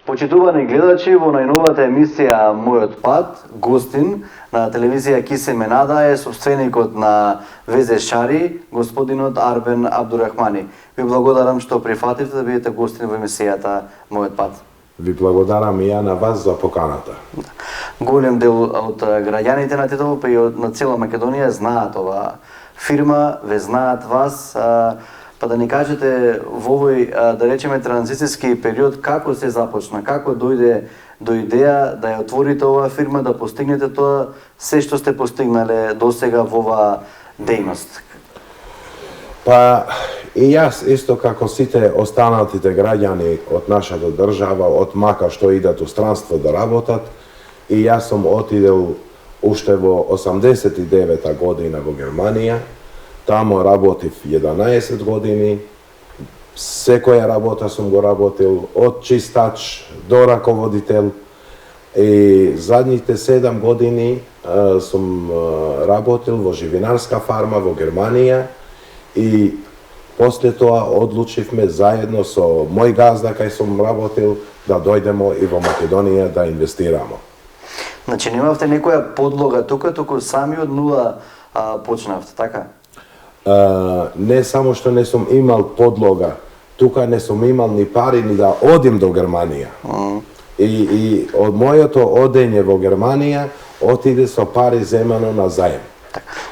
Почитувани гледачи, во најновата емисија Мојот пат, гостин на телевизија Кисе Менада е собственикот на ВЗ Шари, господинот Арбен Абдурахмани. Ви благодарам што прифативте да бидете гостин во емисијата Мојот пат. Ви благодарам и ја на вас за поканата. Голем дел од граѓаните на Тетово, па и на цела Македонија знаат оваа фирма, ве знаат вас. Па да ни кажете во овој, да речеме, транзицијски период, како се започна, како дојде до идеја да ја отворите оваа фирма, да постигнете тоа се што сте постигнале досега во оваа дејност? Па и јас исто како сите останатите граѓани од нашата држава, од мака што идат у странство да работат, и јас сум отидел уште во 89-та година во Германија. Тамо работив 11 години, секоја работа сум го работил, од чистач до раководител, и задните 7 години сум работил во живинарска фарма во Германија, и после тоа одлучивме заедно со мој газда кај сум работил да дојдемо и во Македонија да инвестирамо. Значи немавте некоја подлога тука, туку сами од нула почнавте, така? Не само што не сум имал подлога, тука не сум имал ни пари ни да одим до Германија. И од моето одење во Германија отиде со пари земано на заем.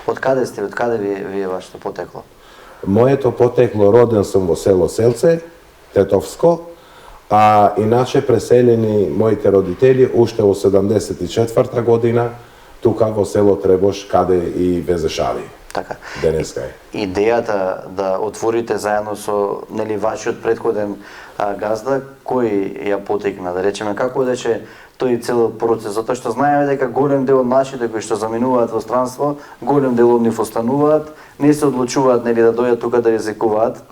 Од каде сте, од каде ви е вашето потекло? Моето потекло, роден сум во село Селце, Тетовско, а иначе преселени моите родители уште во 74-та година тука во село Требош, каде и ВЗ Шари. Така. Денеска е. Идејата да отворите заедно со вашиот претходен газда, кој ја потекна, да речеме, како одеше тој цел процес, затоа што знаеме дека голем дел од нашите кои што заминуваат во странство, голем дел од нив остануваат, не се одлучуваат да дојдат тука да ризикуваат.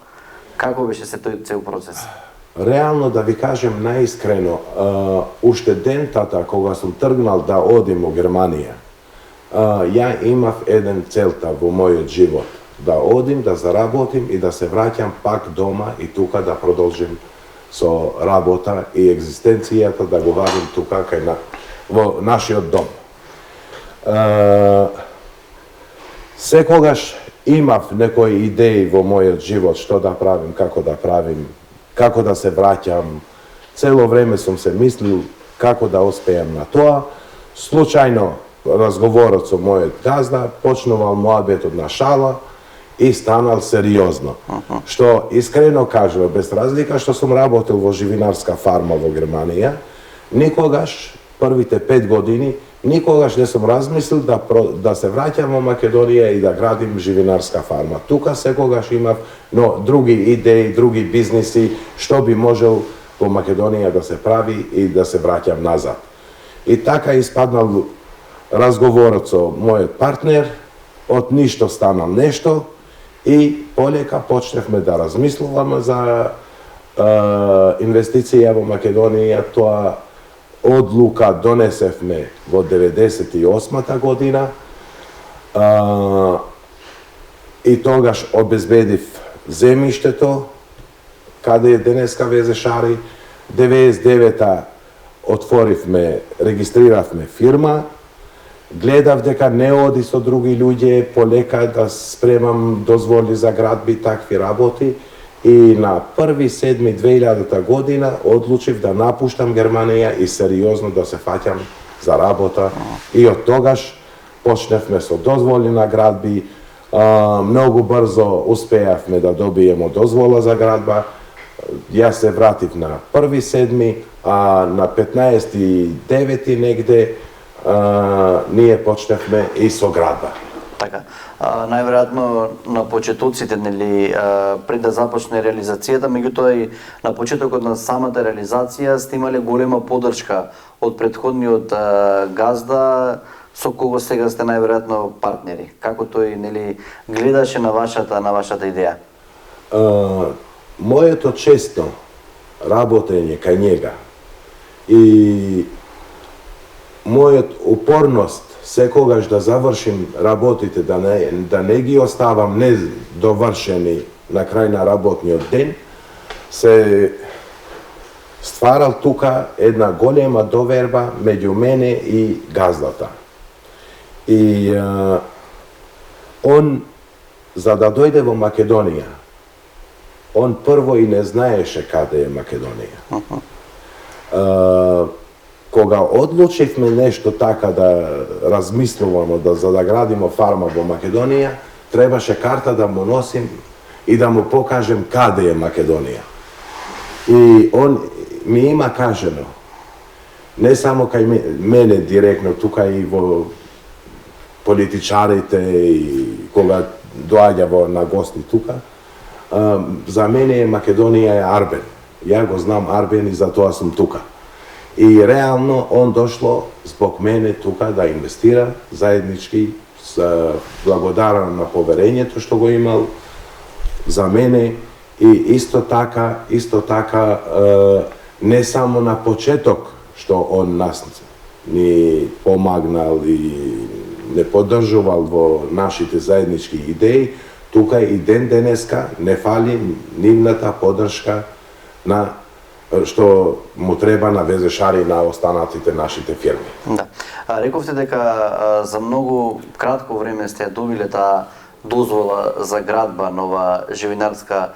Како беше се тој цел процес? Реално да ви кажем наискрено, уште дентата кога сум тргнал да одим во Германија, ја имав еден целта во мојот живот, да одим, да заработим и да се враќам пак дома и тука да продолжим со работа и екзистенцијата да го вадим тука во нашиот дом. Секогаш имав некои идеи во мојот живот што да правим, како да се враќам. Цело време сум се мислил како да успеам на тоа. Случајно разговорот со мојот газда почнувал муабетот на шала и станал сериозно. Што искрено кажува, без разлика што сум работил во живинарска фарма во Германија, никогаш, првите 5 години, никогаш не сум размислил да се враќам во Македонија и да градим живинарска фарма. Тука секогаш имав други идеи, други бизниси, што би можел во Македонија да се прави и да се враќам назад. И така испаднал разговорот со мојот партнер, од ништо станал нешто и полека почневме да размислуваме за инвестиција во Македонија. Тоа одлука донесевме во 98-та година и тогаш обезбедив земјиштето каде е денеска ВЗ Шари. 99-та отворивме, регистриравме фирма. Гледав дека не оди со други луѓе, полека да спремам дозволи за градби, такви работи, и на 1.7.2000 година одлучив да напуштам Германија и сериозно да се фаќам за работа. И од тогаш почневме со дозволи на градби, многу брзо успеавме да добиеме дозвола за градба. Јас се вратив на 1.7, а на 15.9 негде ние почневме и со градба. Така, најверојатно на почетоците, пред да започне реализацијата, меѓутоа и на почетокот на самата реализација сте имале голема поддршка од претходниот газда, со кого сега сте најверојатно партнери. Како тој гледаше на вашата идеја? Моето често работење кај njega и мојот упорност секогаш да завршим работите, да не ги оставам недовршени на крај на работниот ден, се stvarал тука една голема доверба меѓу мене и газдата. И он, за да дојде во Македонија, он прво и не знаеше каде е Македонија. Кога одлучивме нешто така да размислуваме, за да градиме фарма во Македонија, требаше карта да му носим и да му покажем каде е Македонија. И он ми има кажено, не само кај мене директно, тука и во политичарите и кога доаѓа на гости тука, за мене Македонија е Арбен. Ја го знам Арбен и затоа сум тука. И реално он дошло због мене тука да инвестира заеднички, благодарам на поверењето што го имал за мене и исто така не само на почеток што он нас ни помагнал и не поддржувал во нашите заеднички идеи, тука и ден денеска не фали нивната поддршка на што му треба на ВЗШ и на останатите нашите фирми. Да. Рековте дека за многу кратко време сте добиле таа дозвола за градба нова живинарска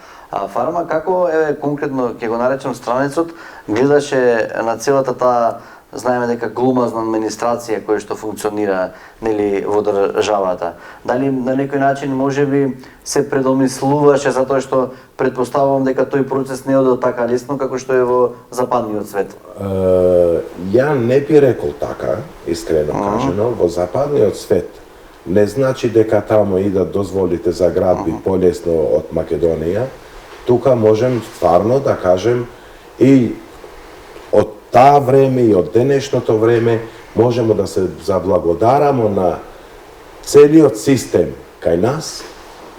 фарма. Како конкретно ќе го наречам странецот гледаше на целата таа, знаеме дека глумазна администрација која што функционира нели во државата. Дали на некој начин можеби се предомислуваше затоа што претпоставувам дека тој процес не оде така лесно како што е во западниот свет? Ја не би рекол така, искрено кажано, во западниот свет не значи дека таму идат дозволите за градби полесно од Македонија. Тука можем стварно да кажем и од таа време и од денешното време можеме да се заблагодараме на целиот систем кај нас,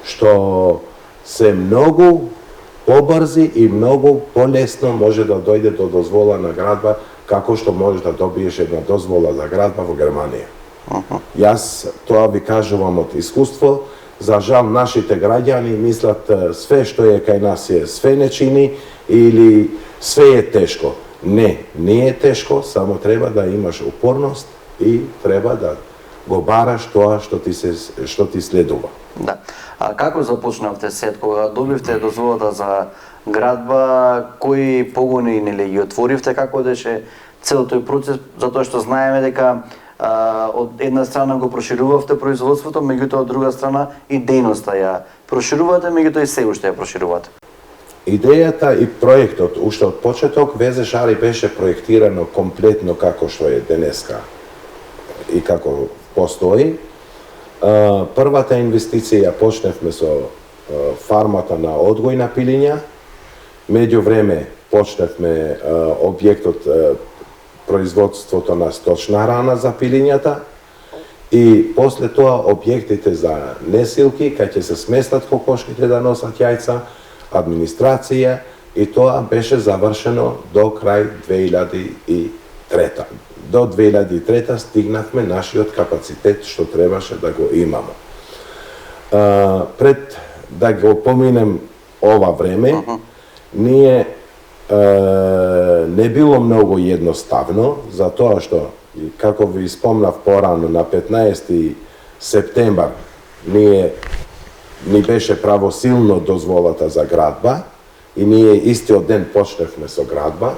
што се многу побрзи и многу полесно може да дојде до дозвола на градба, како што можеш да добиеш една дозвола за градба во Германија. Јас тоа ви кажувам од искуство. За жал, нашите граѓани мислат све што е кај нас е све не чини или све е тешко. Не е тешко, само треба да имаш упорност и треба да го бараш тоа што ти следува. Да. А како започнавте сет, кога добивте дозволата за градба, кои погони нели ги отворивте, како беше цел тој процес, затоа што знаеме дека од една страна го проширувавте производството, меѓутоа од друга страна и дејноста ја проширувате, меѓутоа и се уште ја проширувате. Идејата и проектот уште од почеток ВЗШ беше проектирано комплетно како што е денеска и како постои. Првата инвестиција почневме со фармата на одгој на пилиња. Меѓу време почневме објектот производството на сточна храна за пилињата и после тоа објектите за несилки, кај ќе се сместат кокошките да носат јајца, администрација, и тоа беше завршено до крај 2003. До 2003 стигнавме нашиот капацитет што требаше да го имаме. Пред да го поминем ова време, ние не било многу едноставно, затоа што, како ви спомнав порано, на 15 септембар ни беше правосилно дозволата за градба и ние истиот ден почневме со градба.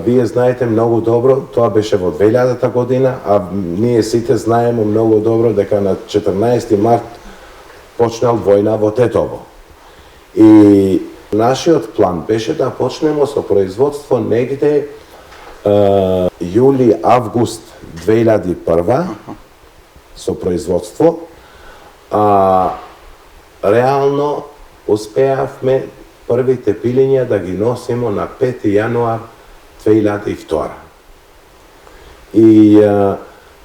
Вие знаете многу добро, тоа беше во 2000 година, а ние сите знаеме многу добро дека на 14 март почнал војна во Тетово. И нашиот план беше да почнеме со производство негде јули-август 2001 со производство, а реално успеавме првите пилиња да ги носиме на 5 јануар 2002. И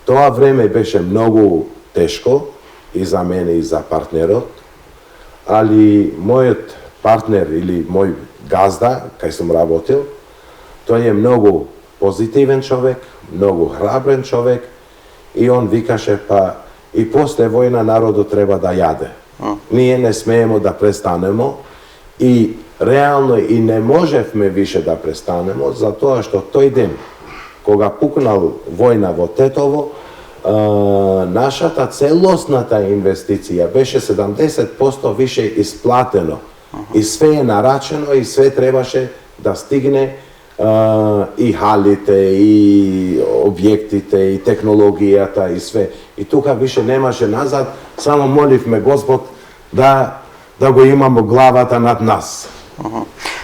тоа време беше многу тешко и за мене и за партнерот, али мојот партнер или мој газда, кај сум работил, тој е многу позитивен човек, многу храбрен човек и он викаше па и после војна народот треба да јаде. Ние не смееме да престанемо и Realno i ne можевме više da prestanemo, zato što toj ден, кога пукнал војна во Тетово, нашата целосната инвестиција беше 70% више исплатено. И све е нарачено и све требаше да стигне, и халите, и објектите, и технологијата, и све. И тука више немаше назад, само моливме Господ да го имамо главата над нас.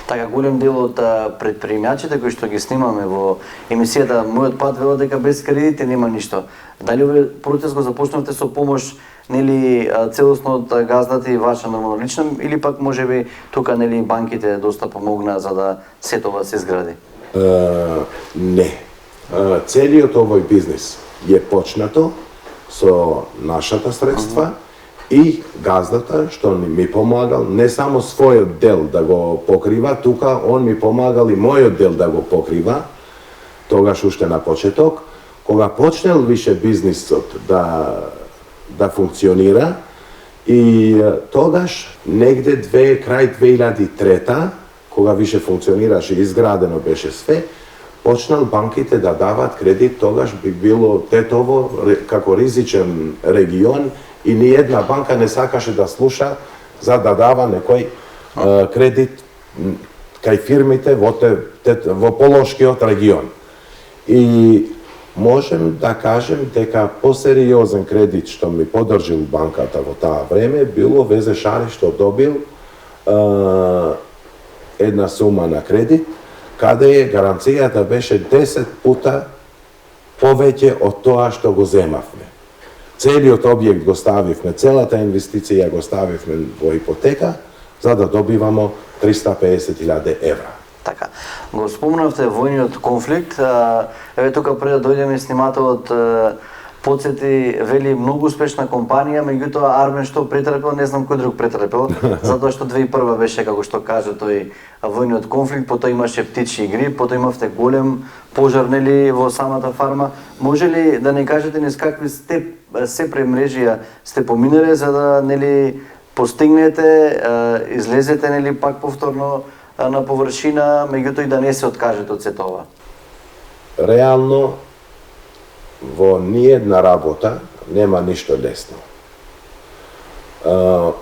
Така, голем дел од предприемачите кои што ги снимаме во емисијата Мојот пат велат дека без кредити нема ништо. Дали овој процес го започнавте со помош нели целосно од газдата и ваша нормално лична, или пак можеби тука нели банките доста помогнаа за да се тоа се изгради? Не. Целиот овој бизнис е почнато со нашата средства и газдата што ми помагал не само својот дел да го покрива, тука он ми помагал и мојот дел да го покрива, тогаш уште на почеток, кога почнел више бизнисот да функционира, и тогаш негде крај 2003, кога више функционираше, изградено беше све, почнал банките да дават кредит, тогаш би било Тетово како ризичен регион и ни една банка не сакаше да слуша за да дава некој кредит кај фирмите во Полошкиот регион. И можем да кажем дека посериозен кредит што ми подржил банката во таа време било ВЗ-Шари што добил една сума на кредит, каде гаранцијата беше 10 пута повеќе од тоа што го земавме. Целиот објект го ставивме, целата инвестиција го ставивме во ипотека, за да добивамо 350.000 евра. Така, го спомнавте војниот конфликт, еве тука пред да дојдеме снимателот подсети, вели многу успешна компанија, меѓутоа Армен што претрпел, не знам кој друг претрпел, затоа што 2001 беше, како што кажа тој, војниот конфликт, потоа имаше птичји грип, потоа имавте голем пожар нели во самата фарма. Може ли да не кажете низ какви се премрежија сте поминале за да нели постигнете, излезете нели пак повторно на површина, меѓутоа и да не се откажете од сето ова? Реално во ниедна работа нема ништо лесно.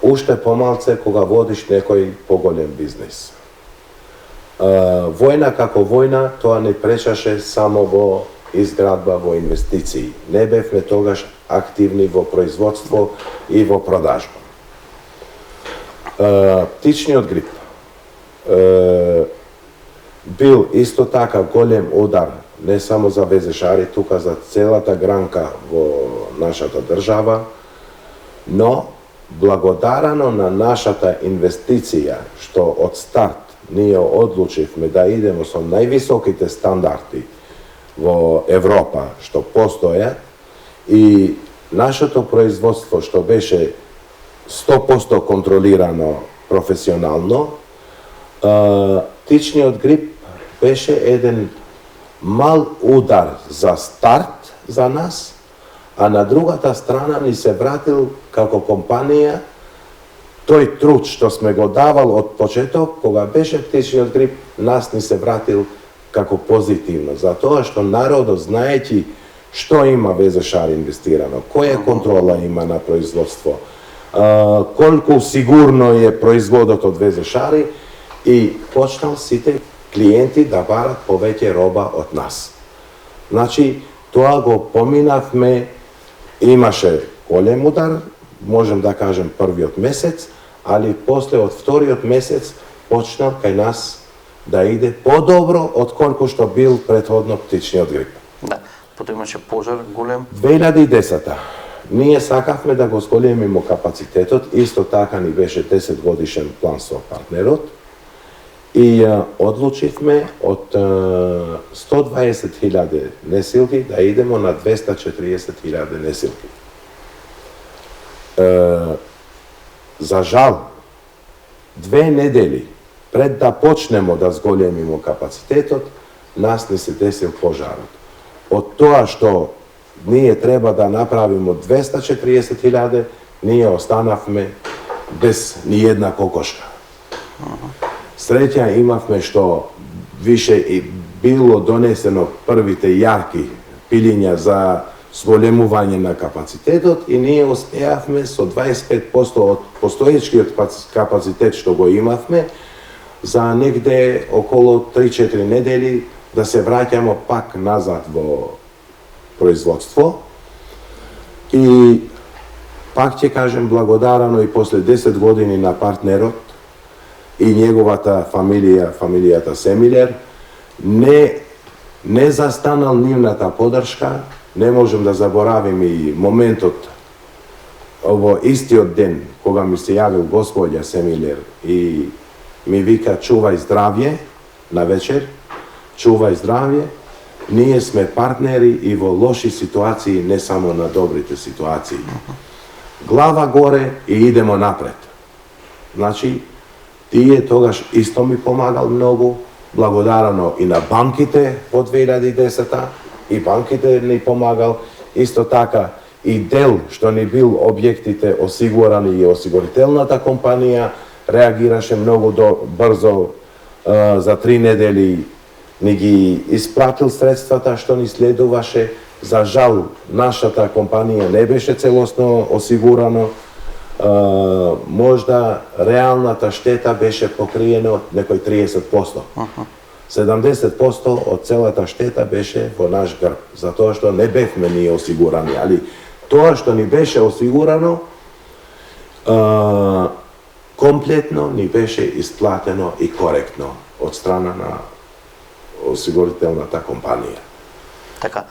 Уште помалце кога водиш некој поголем бизнис. Војна како војна, тоа не пречаше само во изградба, во инвестиции. Не бевме тогаш активни во производство и во продажба. Птичниот грип бил исто така голем удар не само за ВЗ-Шари, тука за целата гранка во нашата држава, но благодарано на нашата инвестиција, што од старт ние одлучивме да идеме со највисоките стандарди во Европа што постоја, и нашето производство што беше 100% контролирано професионално, птичниот грип беше еден мал удар за старт за нас, а на другата страна ни се вратил како компанија тој труд што сме го давал од почеток, кога беше птичниот грип, нас ни се вратил како позитивно, затоа што народот, знаејќи што има ВЗ-Шари инвестирано, која контрола има на производство, колку сигурно е производот од ВЗ-Шари, и почнал сите клиенти да барат повеќе роба од нас. Значи, тоа го поминавме, имаше голем удар, можем да кажем првиот месец, али после од вториот месец почнал кај нас да иде подобро од колку што бил претходно птичниот грип. Да, потоа имаше пожар голем. 2010-та. Ние сакавме да го зголемимо капацитетот, исто така ни беше 10 годишен план со партнерот, и одлучивме од 120.000 несилки да идемо на 240.000 несилки. За жал, 2 недели пред да почнемо да зголемимо капацитетот, нас не се десил пожарот. Од тоа што ние треба да направимо 240.000, ние останавме без ни една кокошка. Sreća imavме što više i bilo doneseno prvi te jarki piljenja za zvoljemuvanje na kapacitetot i nije uspjehme so 25% od postojećki kapacitet što go imavme za negde okolo 3-4 nedelji da se vraćamo pak nazad vo proizvodstvo. I pak će kažem blagodarano i posle 10 godini na partnerot i njegovata familijata Semiljer, ne zastanal njivната podrška, ne možem da zaboravim i momentot, ovo istiot den, koga mi se javil gospodja Semiljer i mi vika čuvaj zdravje na večer, čuvaj zdravje, nije sme partneri i vo loši situaciji, ne samo na dobrite situaciji. Glava gore i idemo napred. Znači, ti je togaš isto mi pomagal mnogo, blagodarano i na bankite od 2010. I bankite ni pomagal, isto taka i del što ni bil objektite osigurani i osiguritelната kompanija, reagiraše mnogo brzo, za 3 nedelji ni gi ispratil sredствата što ni следуваше. За жал, нашата компанија не беше целосно осигурано. Можда реалната штета беше покриена од некој 30%. 70% од целата штета беше во наш грб, затоа што не бевме ние осигурани, али тоа што ни беше осигурано, комплетно ни беше исплатено и коректно од страна на осигурителната компанија. Така,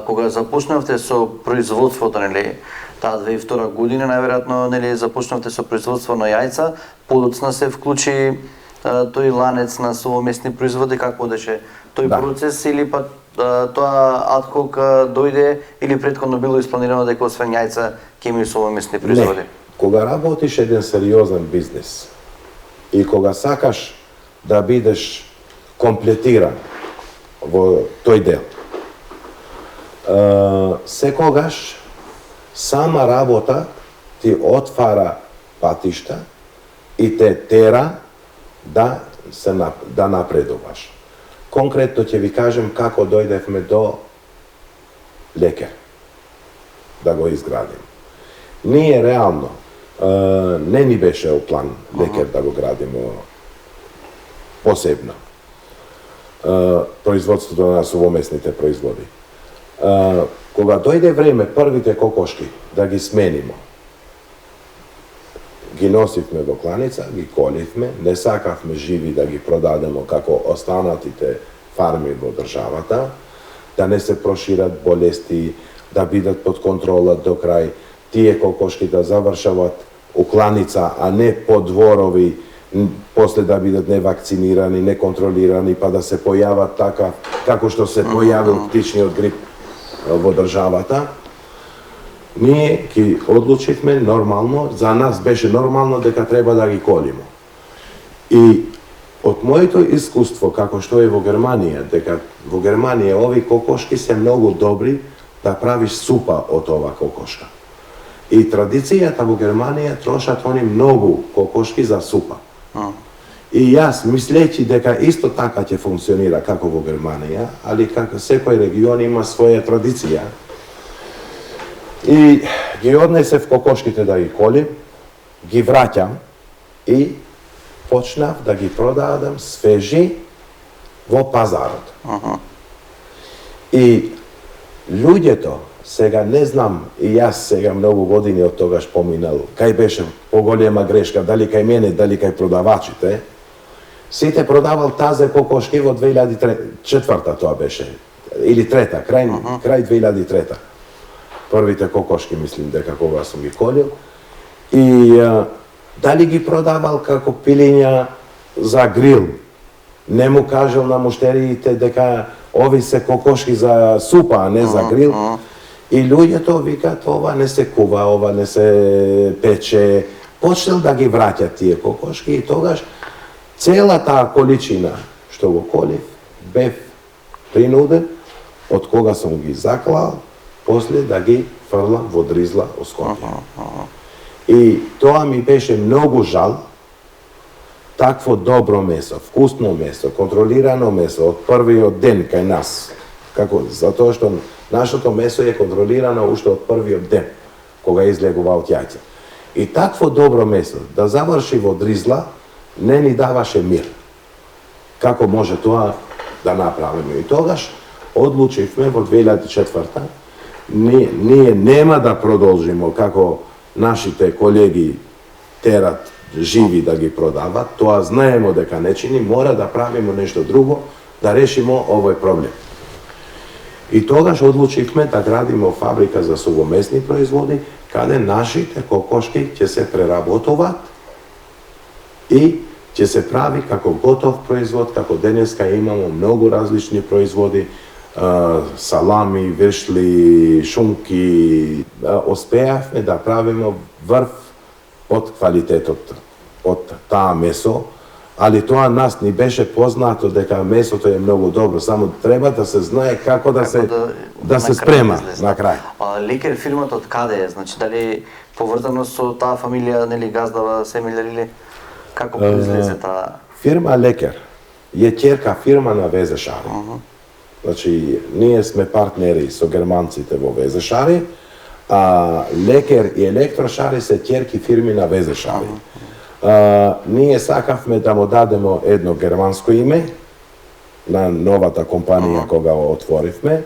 кога започнавте со производството, нели, таа 2002 година, најверојатно, нели, започнавте со производство на јајца, подоцна се вклучи тој ланец на совместни производи, како беше тој процес, или па тоа адхок дојде, или претходно било испланирано дека освен јајца ќе има и совместни производи? Не, кога работиш еден сериозен бизнес и кога сакаш да бидеш комплетиран во тој дел, секогаш сама работа ти отвара патишта и те тера да напредуваш. Конкретно ќе ви кажем како дојдевме до лекар, да го изградим. Ние реално не ни беше план лекар да го градиме посебно. Производството на совместните производи. Кога дојде време првите кокошки да ги смениме, ги носивме во кланица, ги коливме, не сакавме живи да ги продадеме како останатите фарми во државата, да не се прошират болести, да бидат под контрола до крај, тие кокошки да завршават у кланица, а не по дворови, после да бидат невакцинирани, неконтролирани, па да се појават така, како што се појавил птичниот грип во државата. Ние ги одлучивме нормално, за нас беше нормално дека треба да ги колиме. И од моето искуство, како што е во Германија, дека во Германија овие кокошки се многу добри да правиш супа од ова кокошка. И традицијата во Германија трошат они многу кокошки за супа. И јас, мислејќи дека исто така ќе функционира како во Германија, али како секој регион има своја традиција, и ги однесев кокошките да ги колим, ги враќам и почнав да ги продадам свежи во пазарот. И луѓето, сега не знам, и јас сега многу години од тогаш поминал, кај беше поголема грешка, дали кај мене, дали кај продавачите, сите продавал тазе кокошки во 2004 тоа беше, или трета, крај 2003. Првите кокошки, мислим дека кога сум ги колил. И дали ги продавал како пилиња за грил. Не му кажал на муштериите дека ови се кокошки за супа, а не за грил. И луѓето викаат, ова не се кува, ова не се пече. Почнал да ги враќа тие кокошки и тогаш цела таа количина што го колив, бев принуден, од кога сум ги заклал, после да ги фрлам во дризла Оскопје. И тоа ми беше многу жал, такво добро месо, вкусно месо, контролирано месо од првиот ден кај нас. Како, затоа што нашето месо е контролирано уште од првиот ден, кога излегува од јајца. И такво добро месо да заврши во дризла, не ни даваше мир. Како може тоа да направиме? И тогаш одлучивме во 2004 ние нема да продолжиме како нашите колеги терат живи да ги продават, тоа знаеме дека не чини, мора да правиме нешто друго, да решиме овој проблем. И тогаш одлучивме да градиме фабрика за сувомесни производи, каде нашите кокошки ќе се преработуваат и ќе се прави како готов производ, како денеска имаме многу различни производи, салами, вишли, шунки. Успеавме да правиме врв од квалитетот од таа месо, али тоа нас ни беше познато дека месото е многу добро, само треба да се знае како да се спрема на крај. Лекер фирмата од каде е? Значи дали поврзано со таа фамилија, нели газдава Семилер или како произлезе таа? Фирма Лекер е ќерка фирма на Везешари. Значи ние сме партнери со германците во Везешари, а Лекер и Електрошари се ќерки фирми на Везешари. Ние сакавме да му дадеме едно германско име на новата компанија кога го отворивме,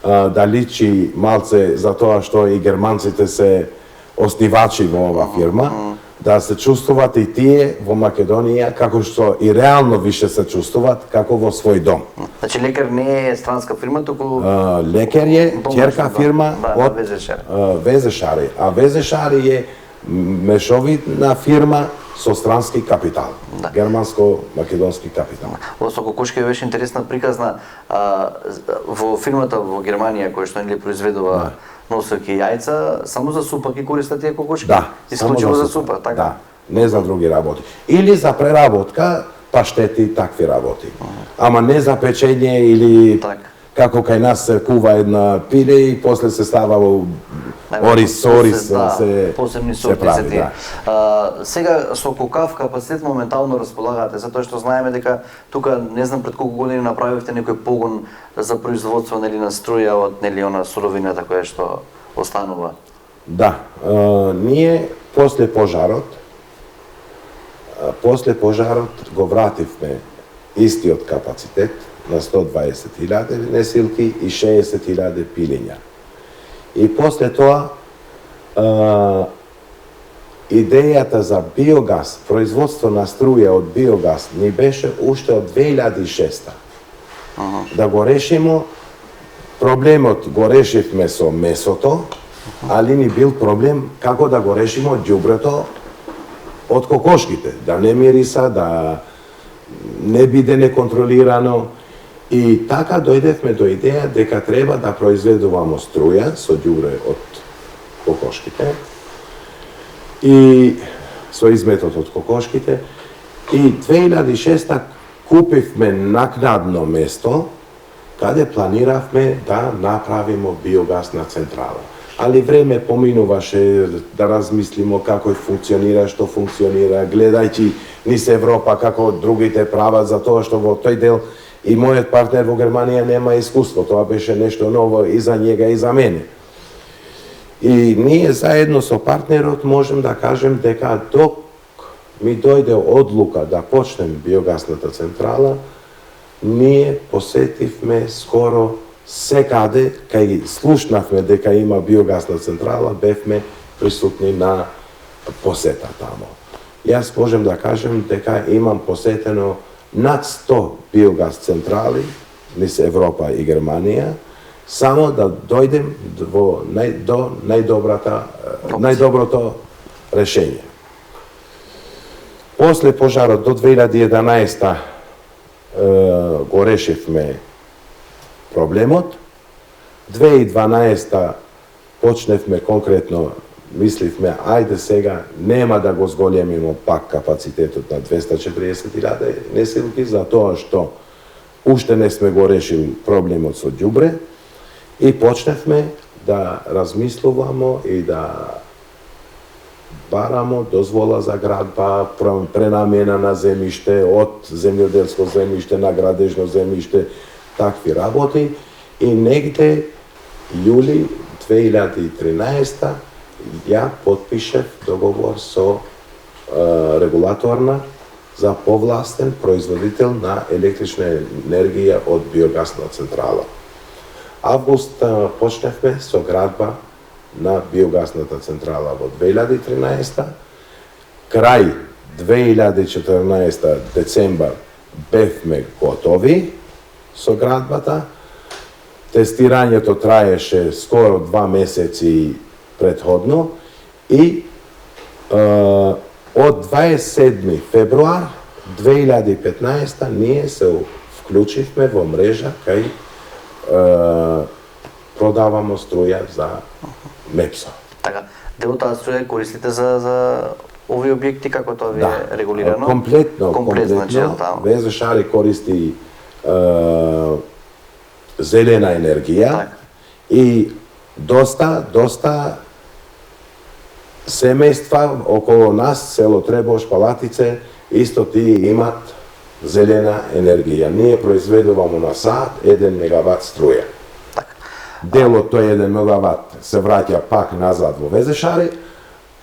да личи малце за тоа што и германците се оснивачи во ова фирма, да се чувствуват и тие во Македонија како што и реално више се чувствуват како во свој дом. Значи Лекер не е странска фирма, туку Лекер е ќерка фирма од Везешари, а Везешари е мешовитна фирма со странски капитал, германско-македонски капитал. Со кокошки беше интересна приказна во фирмата во Германија која што нели произведува носоки јајца, само за супа ги користат тие кокошки? Да, исклучиво за супа, така? Да, не за други работи. Или за преработка, паштети и такви работи. Ама не за печење или како кај нас се кува една пиле и после се става во орис, посебни се прави. Сега со каков капацитет моментално располагате, затоа што знаеме дека тука не знам пред колку години направивте некој погон за производство нели на струја од нели она суровината која што останува. Да, ние после пожарот го вративме истиот капацитет на 120.000 несилки и 60.000 пилиња. И после тоа идејата за биогаз, производство на струја од биогаз ни беше уште од 2006. Да го решиме, проблемот го решивме со месото, али ни бил проблем како да го решиме ѓубрето од кокошките, да не мириса, да не биде неконтролирано. И така дојдевме до идеја дека треба да произведуваме струја со ѓубре од кокошките и со изметот од кокошките. И 2006 купивме накнадно место каде планиравме да направиме биогасна централа. Али време поминуваше да размислиме како функционира, што функционира, гледајќи низ Европа како другите прават, за тоа што во тој дел и мојот партнер во Германија нема искуство, тоа беше нешто ново и за njega и за мене. И ние заедно со партнерот можем да кажем дека док ми дојде одлука да почнем биогасната централа, ние посетивме скоро секаде, кај слушнавме дека има биогасна централа, бевме присутни на посета тамо. Јас можем да кажем дека имам посетено над 100 биогаз централи низ Европа и Германија, само да дојдем до најдоброто решење. После пожарот до 2011 го решивме проблемот. 2012 почневме конкретно, мисливме, ајде сега нема да го зголемиме пак капацитетот на 240.000 несилки, за тоа што уште не сме го решили проблемот со ѓубре и почневме да размислуваме и да барамо дозвола за градба, пренамена на земјиште, од земјоделско земјиште на градежно земјиште, такви работи. И негде јули 2013 ја подпишев договор со регулаторна за повластен производител на електрична енергија од биогасна централа. Август почневме со градба на биогасната централа во 2013. Крај 2014 децембар бевме готови со градбата. Тестирањето траеше скоро 2 месеци претходно и од 27 февруар 2015 ние се вклучивме во мрежа кај продавамо струја за МЕПСО. Така, дел од таа струја користите за овие објекти, како тоа ви е регулирано? Комплетно. Значи, ВЗШ користи зелена енергија. Так. И доста семејства околу нас, село Требош, Палатице, исто тие имат зелена енергија. Ние произведуваме на сат 1 мегават струја. Така. Дел од тој 1 мегават се враќа пак назад во ВЗШ,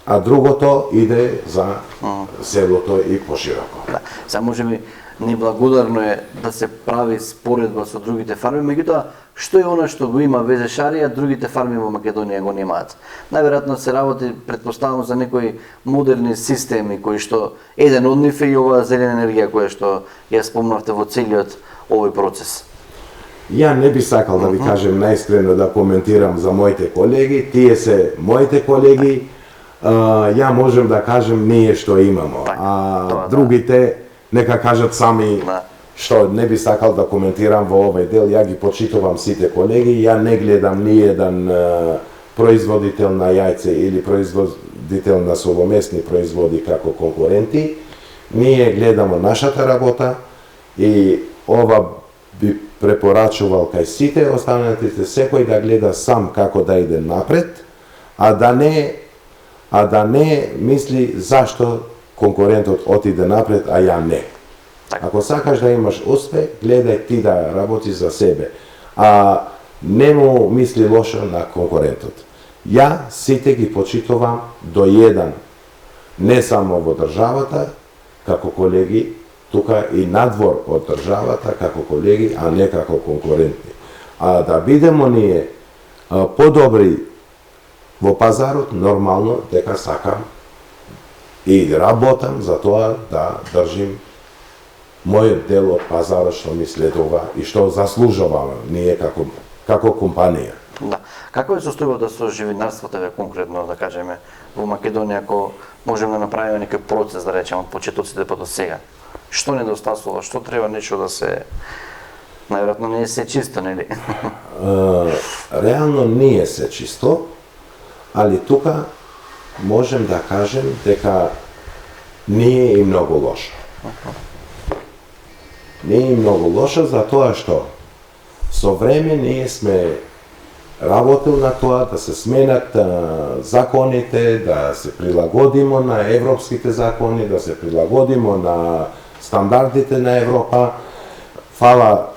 а другото иде за селото и пошироко. Да. Сега можеби неблагодарно е да се прави споредба со другите фарми, меѓутоа што е она што го има ВЗШ, а другите фарми во Македонија го немаат? Најверојатно се работи, претпоставам, за некои модерни системи кои што еден од нив е и оваа зелена енергија која што ја спомнавте во целиот овој процес. Ја не би сакал да ви кажем најискрено да коментирам за моите колеги, тие се моите колеги, ја можем да кажем ние што имамо, а другите нека кажат сами што не би сакал да коментирам во овој дел. Ја ги почитувам сите колеги, ја не гледам ни еден производител на јајце или производител на совоместни производи како конкуренти. Ние гледамо нашата работа и ова би препорачувал кај сите останатите секој да гледа сам како да иде напред, а да не мисли зашто конкурентот отиде напред, а ја не. Ако сакаш да имаш успех, гледај ти да работи за себе, а не му мисли лошо на конкурентот. Ја сите ги почитувам до еден, не само во државата, како колеги, тука и надвор од државата, како колеги, а не како конкурентни. А да бидемо ние подобри во пазарот, нормално дека сакам и работам за тоа да држим мојот дел од пазарот што ми следува и што заслужуваме ние како компанија. Да. Како е состојбата со живинарството конкретно, да кажеме, во Македонија, ако можеме да направиме некој процес, да речеме, од почетоците па до сега? Што недостасува, што треба нешто да се... Најверојатно не е се чисто, нели? Реално не е се чисто, али тука можем да кажем дека не е и многу лошо. Не е и многу лошо за тоа што со време ние сме работил на тоа да се сменат законите, да се прилагодимо на европските закони, да се прилагодимо на стандардите на Европа. Фала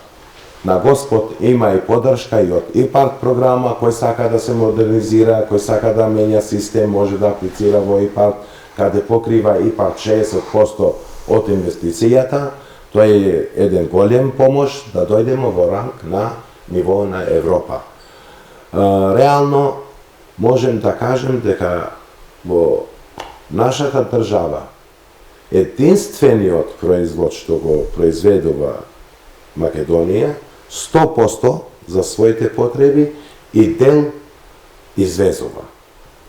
на Господ има и поддршка и од ИПАРТ програма, кој сака да се модернизира, кој сака да менја систем, може да аплицира во ИПАРТ, каде покрива ИПАРТ 60% од инвестицијата. Тоа е еден голем помош да дојдеме во ранг на ниво на Европа. Реално можем да кажем дека во нашата држава единствениот производ што го произведува Македонија 100% за своите потреби и дел извезува.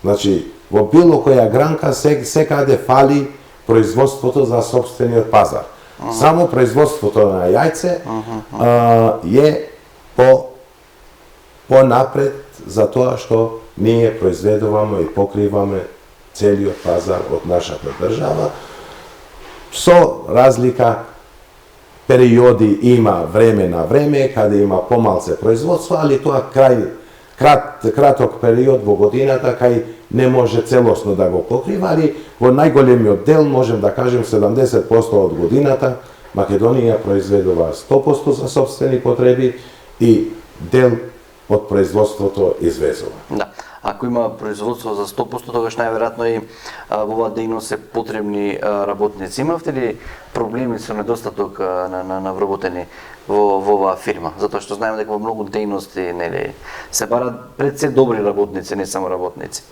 Значи, во било која гранка секаде фали производството за сопствениот пазар. Само производството на јајце е понапред за тоа што ние произведуваме и покриваме целиот пазар од нашата држава. Со разлика, периоди има време на време, каде има помалце производство, али тоа краток период во годината кај не може целосно да го покрива, али во најголемиот дел можем да кажем 70% од годината Македонија произведува 100% за собствени потреби и дел од производството извезува. Да. Ако има производство за 100%, тогаш најверојатно и во оваа дејност се потребни работници. Имавте ли проблеми со недостаток на вработени во оваа фирма? Затоа што знаеме дека во многу дејности нели се бараат пред се добри работници, не само работници.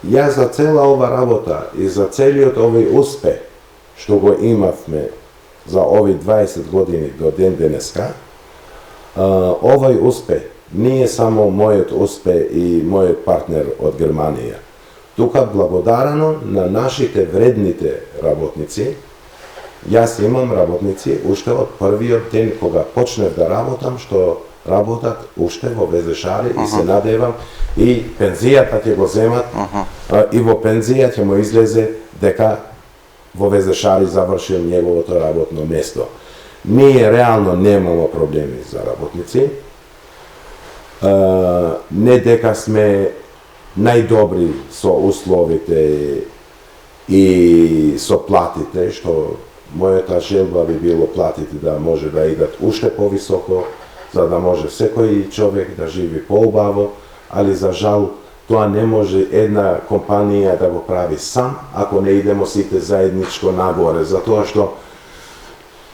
Јас за цела ова работа и за целиот овој успех што го имавме за овие 20 години до ден денеска, овој успех не е само мојот успех и мојот партнер од Германија. Тука благодарано на нашите вредните работници. Јас имам работници уште од првиот ден кога почнев да работам, што работат уште во ВЗШ и се надевам и пензијата ќе го земат и во пензија ќе му излезе дека во ВЗШ завршил неговото работно место. Ние реално немаме проблеми за работници. Не дека сме најдобри со условите и со платите, што мојата желба би било платите да може да идат уште повисоко, за да може секој човек да живи поубаво, али за жал тоа не може една компанија да го прави сам, ако не идемо сите заедничко нагоре, затоа што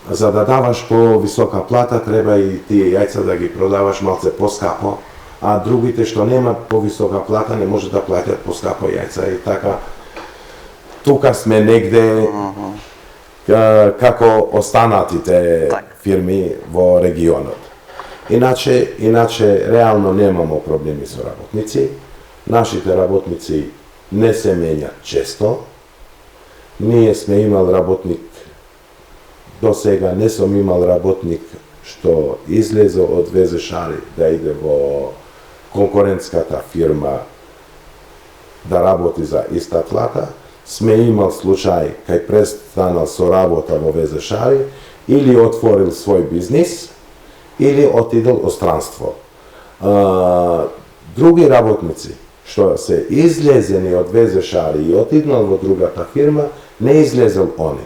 за да даваш по-висока плата, треба и тие јајца да ги продаваш малце поскапо, а другите што немат по-висока плата не може да платят поскапо јајца и така. Тука сме негде како останатите фирми во регионот. Иначе реално немамо проблеми со работници. Нашите работници не се менјат често. Ние сме имал работник, до сега не сум имал работник што излезе од ВЗШ да иде во конкурентската фирма да работи за иста плата. Сме имал случај кај престанал со работа во ВЗШ или отворил свој бизнис или отидел во странство. Други работници што се излезени од ВЗШ и отиднал во другата фирма, не излезел они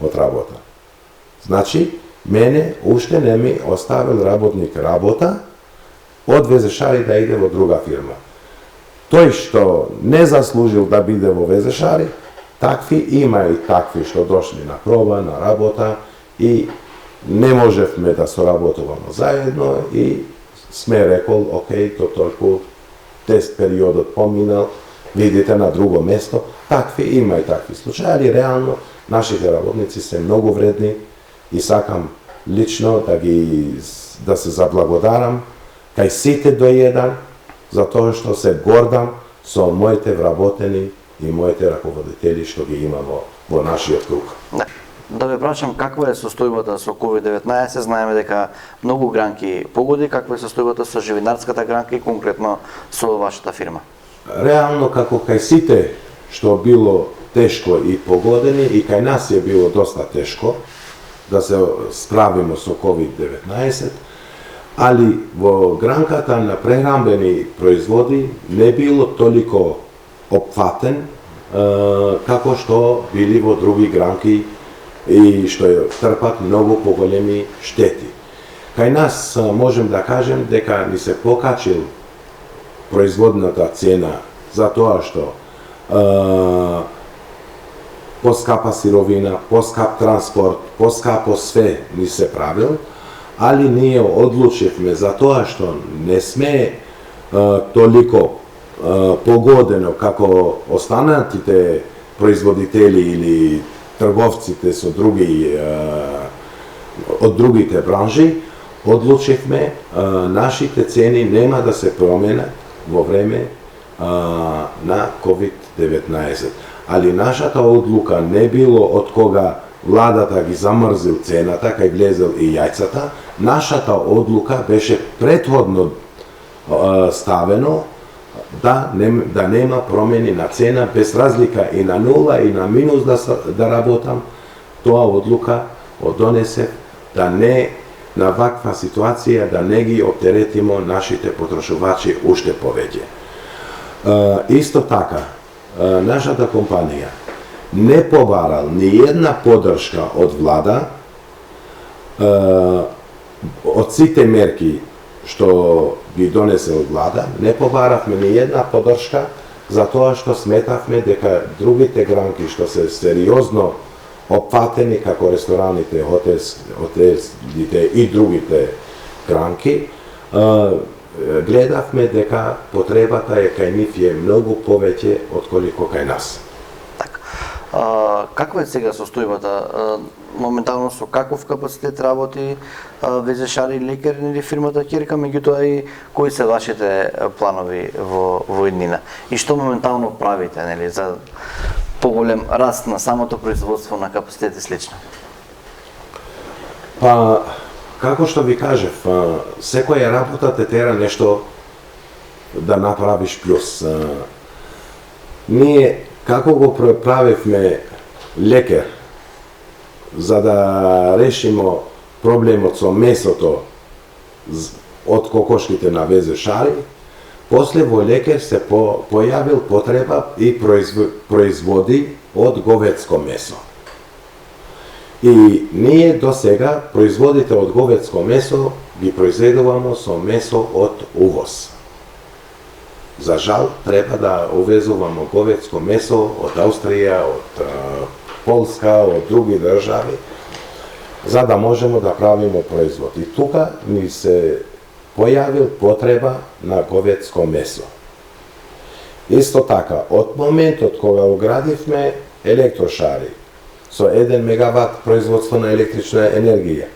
од работа. Значи, мене уште не ми оставил работник работа од ВЗШ да иде во друга фирма. Тој што не заслужил да биде во ВЗШ, такви има и такви што дошли на проба, на работа и не можевме да соработуваме заедно и сме рекол, окей, то толку тест периодот поминал, видите на друго место. Такви има и такви случаи, али реално нашите работници се многу вредни и сакам лично да се заблагодарам кај сите до еден, затоа што се гордам со моите вработени и моите раководители што ги имам во нашиот круг. Да ве прашам, каква е состојбата со COVID-19? Знаеме дека многу гранки погоди, каква е состојбата со живинарската гранка и конкретно со вашата фирма? Реално, како кај сите што било тешко и погодени, и кај нас е било доста тешко да се справиме со COVID-19, али во гранката на прехранбени производи не било толико опфатен како што били во други гранки и што трпат многу поголеми штети. Кај нас можем да кажем дека ни се покачил производната цена за тоа што поскапа сировина, поскап транспорт, поскапо све ни се правил, али ние одлучивме за тоа што не сме толико погодено како останатите производители или трговците со други од другите бранжи, одлучивме нашите цени нема да се променат во време на COVID-19. Али нашата одлука не било од кога владата ги замрзил цената, кај влезел и јајцата. Нашата одлука беше претходно ставено да нема промени на цена, без разлика и на нула и на минус да работам. Тоа одлука донесе да не на ваква ситуација да не ги оптеретимо нашите потрошувачи уште повеќе. Исто така, нашата компанија не побарал ни една поддршка од влада од сите мерки што ги донесе од влада, не побаравме ни една поддршка за тоа што сметавме дека другите гранки што се сериозно опфатени како рестораните, хотелите и другите гранки, гледавме дека потребата е кај нив е многу повеќе отколку кај нас. Каква е сега состојбата? Моментално со каков капацитет работи ВЗ Шари лекар или фирмата Кирка, меѓутоа и кои се вашите планови во иднина? И што моментално правите, нели, за поголем раст на самото производство на капацитет и слично? Па, како што ви кажев, секоја работа те тера нешто да направиш плюс. Ние како го правевме лекер за да решимо проблемот со месото од кокошките на ВЗ Шари, после во лекер се појавил потреба и производи од говедско месо. И ние до сега производите од говедско месо ги произведуваме со месо од увоз. За жал, треба да увезуваме говедско месо од Австрија, од Полска, од други држави, за да можеме да правиме производ. И тука ни се појавил потреба на говедско месо. Исто така, од моментот кога оградивме електрошари со 1 мегават производство на електрична енергија,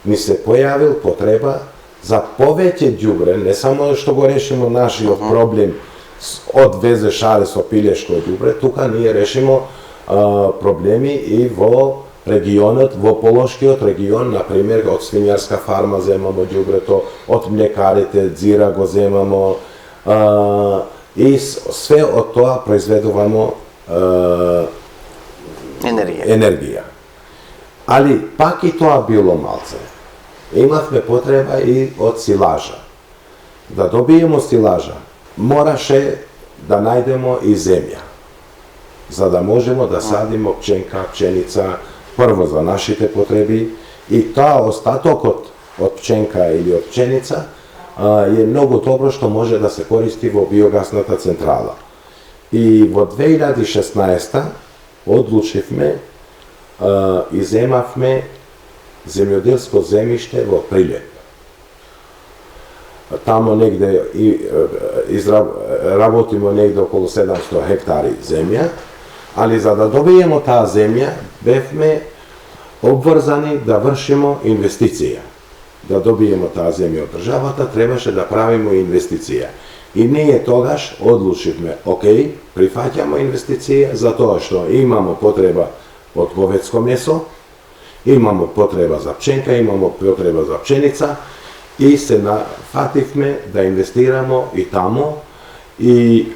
ни се појавил потреба за повеќе ѓубре, не само што го решимо нашиот проблем од ВЗ Шари со пилешко ѓубре, тука ние решимо проблеми и во регионот, во Полошкиот регион, например, од свинјарска фарма земамо ѓубрето, од млекарите, дзира го земамо, и све од тоа произведувамо енергија. Али пак и тоа било малце. Имавме потреба и од силажа. Да добиеме силажа, мораше да најдемо и земја, за да можеме да садиме пченка, пченица, прво за нашите потреби, и тоа остатокот од пченка или од пченица е многу добро што може да се користи во биогасната централа. И во 2016 одлучивме и земавме земјоделско земјиште во Прилеп. Тамо негде работиме негде околу 700 хектари земја, али за да добиеме таа земја, бевме обврзани да вршиме инвестиција. Да добиеме таа земја од државата, требаше да правиме инвестиција. И ние тогаш одлучивме, окей, прифаќаме инвестиција, затоа што имамо потреба од говедско месо, имамо потреба за пченка, имамо потреба за пченица, и се нафативме да инвестирамо и тамо. И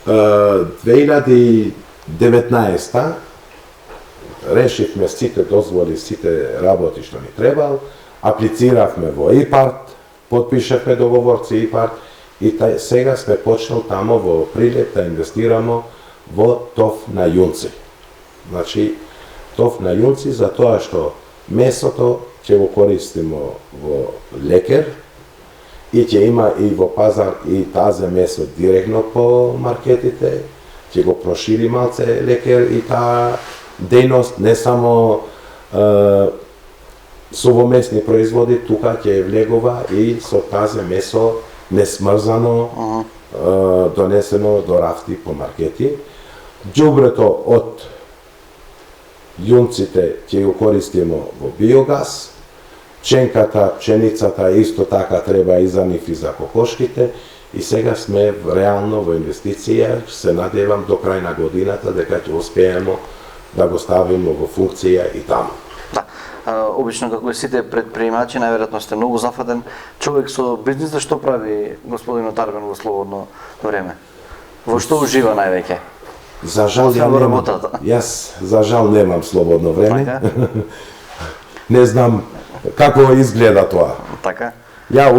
2019 решивме сите дозволи, сите работи што ни требал, аплициравме во ИПАРТ, потпишавме договорци ИПАРТ, и сега сме почнал тамо во Прилеп да инвестирамо во тов на јунци. Значи, тов на јунци за тоа што месото ќе го користиме во лекер и ќе има и во пазар и тазе месо директно по маркетите, ќе го прошири малце лекер и таа дејност, не само сувомесни производи, тука ќе влегува и со тазе месо несмрзано, донесено до рафти по маркети. Ѓубрето од јунците ќе го користиме во биогаз, пченката, пченицата исто така треба и за нив и за кокошките, и сега сме реално во инвестиција, се надевам до крај на годината дека ќе успееме да го ставиме во функција и таму. Да. Обично како сите предприемачи, најверојатно сте многу зафатен човек со бизнис, за што прави господин Отарбен во слободно време? Во што ужива највеќе? За жал, јас за жал немам слободно време. Не знам како изгледа тоа. Така? Ја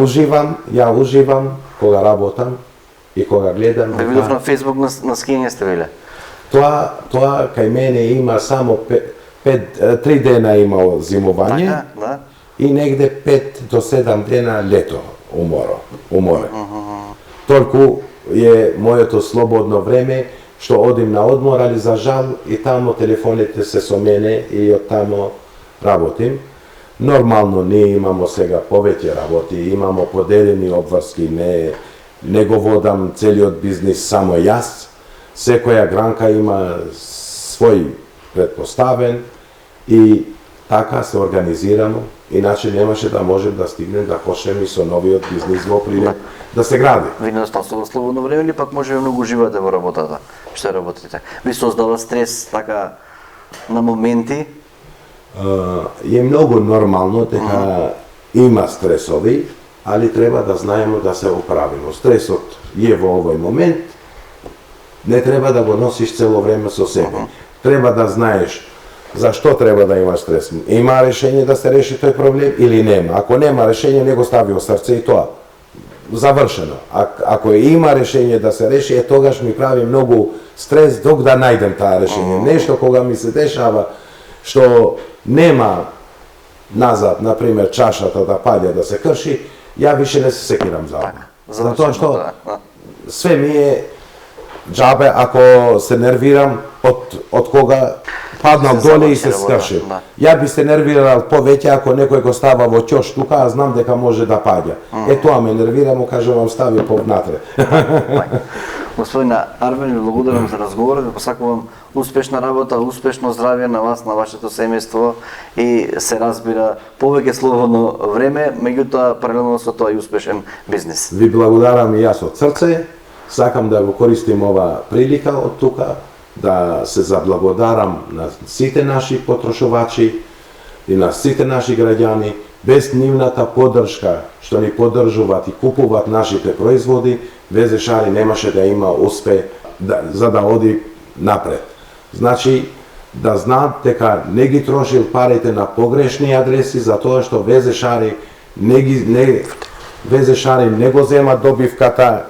уживам кога работам и кога гледам. Ве видов на Facebook на скиње сте биле. Тоа кај мене има само 3 дена имало зимување. Така, да. И негде 5 до 7 дена лето уморе. Толку е моето слободно време што одим на одмор, али за жал и тамо телефоните се со мене и од тамо работим. Нормално ние имамо сега повеќе работи, имамо поделени обврски, не го водам целиот бизнис само јас. Секоја гранка има свој предпоставен и така се организирано, иначе немаше да можем да стигнем да почнем и со новиот бизнис во прилеп да се гради. Ви недостатува слободно време или пак може многу живеете во работата? Што работите? Ви создава стрес така на моменти? Е многу нормално дека има стресови, али треба да знаеме да се оправиме. Стресот е во овој момент, не треба да го носиш цело време со себе. Треба да знаеш зашто треба да имаш стрес. Има решение да се реши тој проблем или нема? Ако нема решение, не го стави во срце и тоа. Завршено. Ако има решение да се реши, тогаш ми прави многу стрес док да најдем таа решение. Нешто кога ми се дешава што нема назад, например, чашата да паѓа да се крши, ја више не се секирам за ова. Затоа што све ми е џабе ако се нервирам од кога паднам доле и се скрши. Ја би се нервирал повеќе ако некој го става во ќош тука, а знам дека може да паѓа. Тоа ме нервира, му кажувам стави повнатре. Господин Арвен, ви благодарам за разговорот, ви посакувам успешна работа, успешно здравје на вас, на вашето семејство и се разбира повеќе слободно време, меѓутоа паралелно со тоа и успешен бизнис. Ви благодарам и јас од срце. Сакам да го користим ова прилика од тука, да се заблагодарам на сите наши потрошувачи и на сите наши граѓани. Без нивната поддршка што ни поддржуваат и купуваат нашите производи, ВЗ-Шари немаше да има успех за да оди напред. Значи, да знаат дека не ги трошил парите на погрешни адреси, затоа што ВЗ-Шари не го зема добивката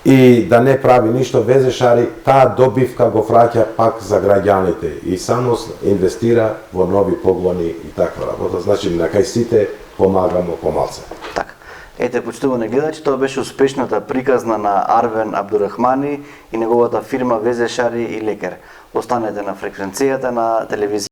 и да не прави ништо. ВЗ-Шари таа добивка го враќа пак за граѓаните и само инвестира во нови погони и таква работа. Значи, на кај сите помагамо помалце. Така. Ете, почитувани гледачи, тоа беше успешната приказна на Арвен Абдурахмани и неговата фирма ВЗ-Шари и лекар. Останете на фреквенцијата на телевизија